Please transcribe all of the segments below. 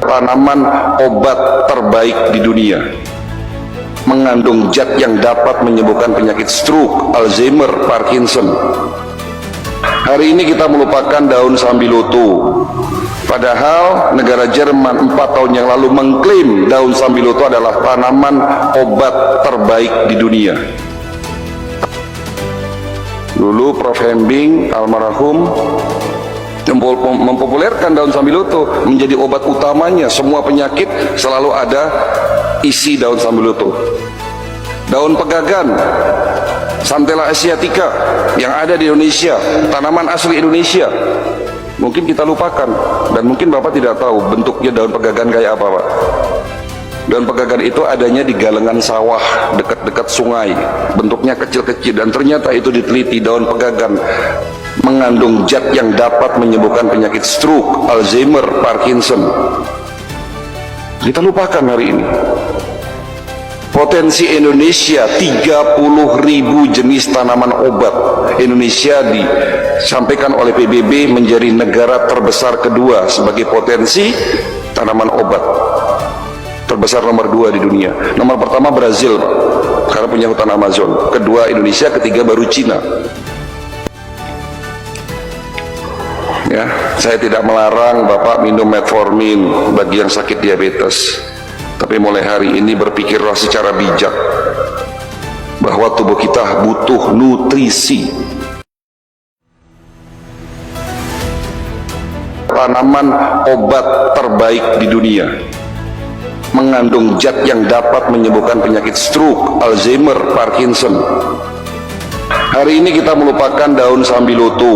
tanaman obat terbaik di dunia, mengandung zat yang dapat menyembuhkan penyakit stroke, Alzheimer, Parkinson. Hari ini kita melupakan daun sambiloto, padahal negara Jerman 4 tahun yang lalu mengklaim daun sambiloto adalah tanaman obat terbaik di dunia. Dulu Prof. Hembing almarhum mempopulerkan daun sambiloto menjadi obat utamanya. Semua penyakit selalu ada isi daun sambiloto. Daun pegagan, Santhella asiatica yang ada di Indonesia, tanaman asli Indonesia, mungkin kita lupakan, dan mungkin Bapak tidak tahu bentuknya daun pegagan kayak apa, Pak. Daun pegagan itu adanya di galengan sawah dekat-dekat sungai, bentuknya kecil-kecil, dan ternyata itu diteliti, daun pegagan mengandung zat yang dapat menyembuhkan penyakit stroke, Alzheimer, Parkinson. Kita lupakan hari ini. Potensi Indonesia 30.000 jenis tanaman obat. Indonesia disampaikan oleh PBB menjadi negara terbesar kedua sebagai potensi tanaman obat. Terbesar nomor 2 di dunia. Nomor pertama Brazil, Pak, karena punya hutan Amazon. Kedua Indonesia, ketiga baru Cina. Ya, saya tidak melarang Bapak minum metformin bagi yang sakit diabetes, tapi mulai hari ini berpikirlah secara bijak bahwa tubuh kita butuh nutrisi. Tanaman obat terbaik di dunia, mengandung zat yang dapat menyembuhkan penyakit stroke, Alzheimer, Parkinson. Hari ini kita melupakan daun sambiloto,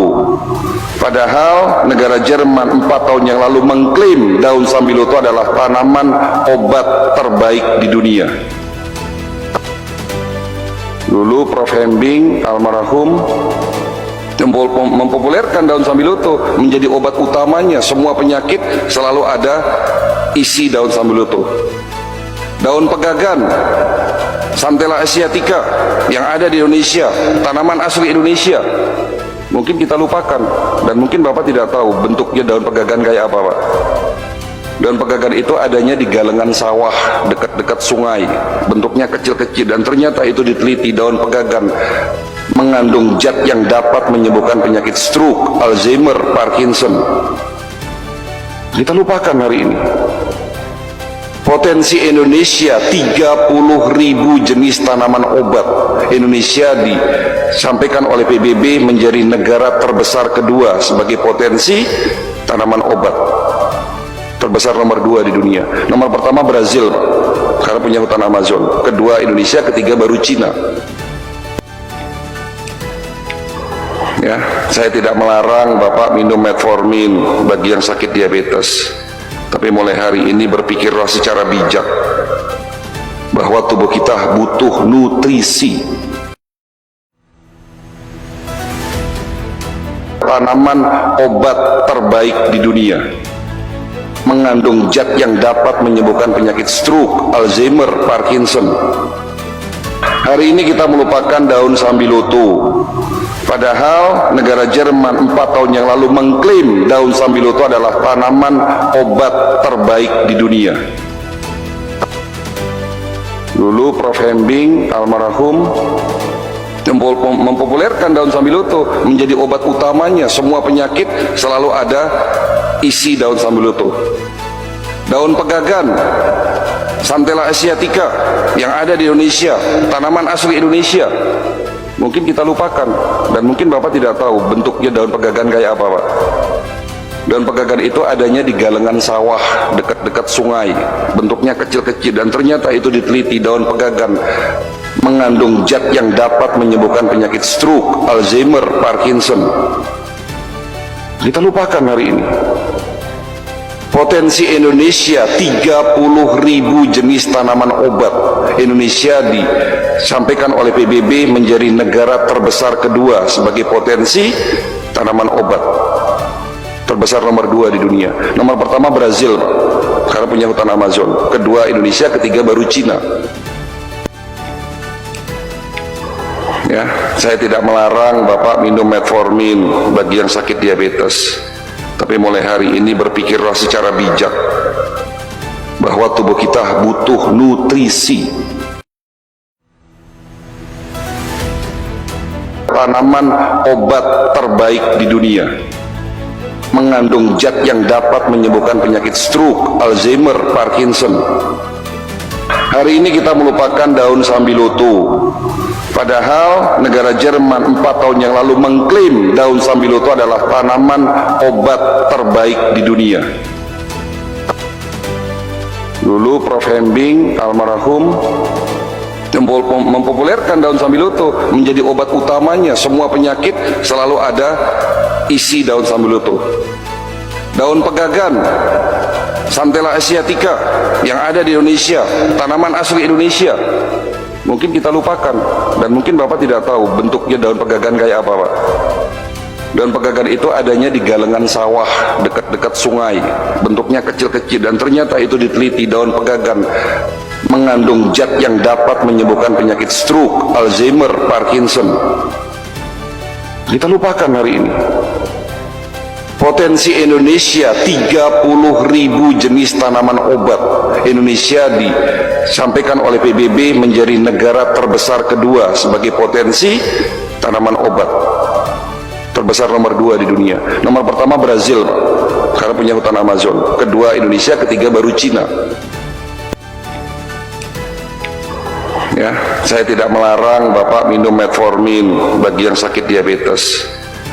padahal negara Jerman 4 tahun yang lalu mengklaim daun sambiloto adalah tanaman obat terbaik di dunia. Dulu Prof. Hembing almarhum mempopulerkan daun sambiloto menjadi obat utamanya. Semua penyakit selalu ada isi daun sambiloto. Daun pegagan, Santhella asiatica yang ada di Indonesia, tanaman asli Indonesia, mungkin kita lupakan, dan mungkin Bapak tidak tahu bentuknya daun pegagan kayak apa, Pak. Daun pegagan itu adanya di galengan sawah dekat-dekat sungai, bentuknya kecil-kecil, dan ternyata itu diteliti, daun pegagan mengandung zat yang dapat menyembuhkan penyakit stroke, Alzheimer, Parkinson. Kita lupakan hari ini. Potensi Indonesia 30.000 jenis tanaman obat. Indonesia disampaikan oleh PBB menjadi negara terbesar kedua sebagai potensi tanaman obat. Terbesar nomor 2 di dunia. Nomor pertama Brazil, Pak, karena punya hutan Amazon. Kedua Indonesia, ketiga baru Cina. Ya, saya tidak melarang Bapak minum metformin bagi yang sakit diabetes, tapi mulai hari ini berpikirlah secara bijak bahwa tubuh kita butuh nutrisi. Tanaman obat terbaik di dunia, mengandung zat yang dapat menyembuhkan penyakit stroke, Alzheimer, Parkinson. Hari ini kita melupakan daun sambiloto, padahal negara Jerman 4 tahun yang lalu mengklaim daun sambiloto adalah tanaman obat terbaik di dunia. Dulu Prof. Hembing almarhum mempopulerkan daun sambiloto menjadi obat utamanya. Semua penyakit selalu ada isi daun sambiloto. Daun pegagan, Santhella asiatica yang ada di Indonesia, tanaman asli Indonesia, mungkin kita lupakan, dan mungkin Bapak tidak tahu bentuknya daun pegagan kayak apa, Pak. Daun pegagan itu adanya di galengan sawah dekat-dekat sungai, bentuknya kecil-kecil, dan ternyata itu diteliti, daun pegagan mengandung zat yang dapat menyembuhkan penyakit stroke, Alzheimer, Parkinson. Kita lupakan hari ini. Potensi Indonesia 30.000 jenis tanaman obat. Indonesia disampaikan oleh PBB menjadi negara terbesar kedua sebagai potensi tanaman obat. Terbesar nomor 2 di dunia. Nomor pertama Brazil, Pak, karena punya hutan Amazon. Kedua Indonesia, ketiga baru Cina. Ya, saya tidak melarang Bapak minum metformin bagi yang sakit diabetes, tapi mulai hari ini berpikirlah secara bijak bahwa tubuh kita butuh nutrisi. Tanaman obat terbaik di dunia mengandung zat yang dapat menyembuhkan penyakit stroke, Alzheimer, Parkinson. Hari ini kita melupakan daun sambiloto, padahal negara Jerman 4 tahun yang lalu mengklaim daun sambiloto adalah tanaman obat terbaik di dunia. Dulu Prof. Hembing almarhum mempopulerkan daun sambiloto menjadi obat utamanya. Semua penyakit selalu ada isi daun sambiloto. Daun pegagan, Santhela asiatica yang ada di Indonesia, tanaman asli Indonesia, mungkin kita lupakan, dan mungkin Bapak tidak tahu bentuknya daun pegagan kayak apa, Pak. Daun pegagan itu adanya di galengan sawah dekat-dekat sungai, bentuknya kecil-kecil, dan ternyata itu diteliti, daun pegagan mengandung zat yang dapat menyembuhkan penyakit stroke, Alzheimer, Parkinson. Kita lupakan hari ini. Potensi Indonesia 30.000 jenis tanaman obat. Indonesia disampaikan oleh PBB menjadi negara terbesar kedua sebagai potensi tanaman obat. Terbesar nomor 2 di dunia. Nomor pertama Brazil, Pak, karena punya hutan Amazon. Kedua Indonesia, ketiga baru Cina. Ya, saya tidak melarang Bapak minum metformin bagi yang sakit diabetes,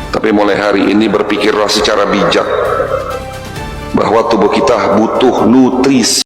tapi mulai hari ini berpikirlah secara bijak bahwa tubuh kita butuh nutrisi.